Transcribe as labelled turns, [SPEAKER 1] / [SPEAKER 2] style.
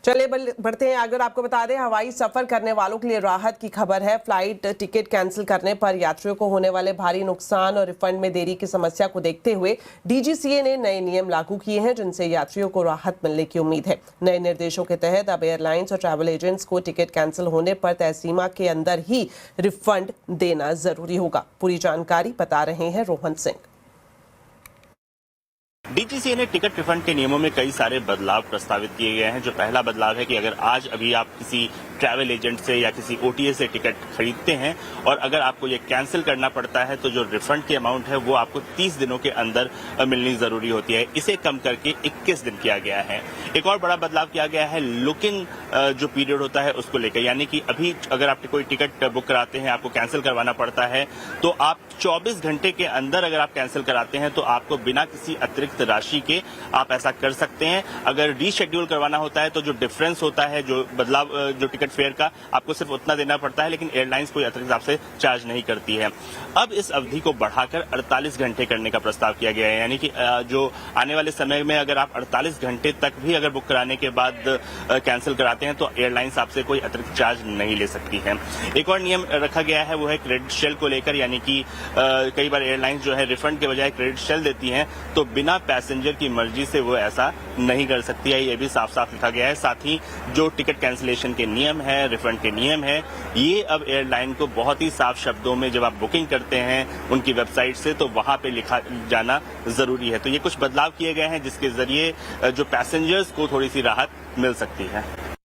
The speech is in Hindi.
[SPEAKER 1] चलिए बढ़ते हैं। अगर आपको बता दें, हवाई सफर करने वालों के लिए राहत की खबर है। फ्लाइट टिकट कैंसिल करने पर यात्रियों को होने वाले भारी नुकसान और रिफंड में देरी की समस्या को देखते हुए डीजीसीए ने नए नियम लागू किए हैं, जिनसे यात्रियों को राहत मिलने की उम्मीद है। नए निर्देशों के तहत अब एयरलाइंस और ट्रैवल एजेंट्स को टिकट कैंसिल होने पर तय सीमा के अंदर ही रिफंड देना जरूरी होगा। पूरी जानकारी बता रहे हैं रोहन सिंह।
[SPEAKER 2] डीजीसीए ने टिकट रिफंड के नियमों में कई सारे बदलाव प्रस्तावित किए गए हैं। जो पहला बदलाव है कि अगर आज अभी आप किसी ट्रैवल एजेंट से या किसी ओटीए से टिकट खरीदते हैं और अगर आपको ये कैंसिल करना पड़ता है तो जो रिफंड की अमाउंट है वो आपको 30 दिनों के अंदर मिलनी जरूरी होती है। इसे कम करके 21 दिन किया गया है। एक और बड़ा बदलाव किया गया है लुकिंग जो पीरियड होता है उसको लेकर, यानी कि अभी अगर आप कोई टिकट बुक कराते हैं, आपको कैंसिल करवाना पड़ता है, तो आप 24 घंटे के अंदर अगर आप कैंसिल कराते हैं तो आपको बिना किसी अतिरिक्त राशि के आप ऐसा कर सकते हैं। अगर रीशेड्यूल करवाना होता है तो जो डिफरेंस होता है, जो बदलाव जो टिकट फेयर का, आपको सिर्फ उतना देना पड़ता है, लेकिन एयरलाइंस कोई अतिरिक्त आपसे चार्ज नहीं करती है। अब इस अवधि को बढ़ाकर 48 घंटे करने का प्रस्ताव किया गया है, यानी कि जो आने वाले समय में अगर आप 48 घंटे तक भी अगर बुक कराने के बाद कैंसिल कराते हैं तो एयरलाइंस आपसे कोई अतिरिक्त चार्ज नहीं ले सकती है। एक और नियम रखा गया है, वो है क्रेडिट शेल को लेकर, यानी कि कई बार एयरलाइंस जो है रिफंड के बजाय क्रेडिट शेल देती हैं, तो बिना पैसेंजर की मर्जी से वो ऐसा नहीं कर सकती है। ये भी साफ साफ लिखा गया है। साथ ही जो टिकट कैंसिलेशन के नियम है, रिफंड के नियम है, ये अब एयरलाइन को बहुत ही साफ शब्दों में जब आप बुकिंग करते हैं उनकी वेबसाइट से, तो वहां पे लिखा जाना जरूरी है। तो ये कुछ बदलाव किए गए हैं जिसके जरिए जो पैसेंजर्स को थोड़ी सी राहत मिल सकती है।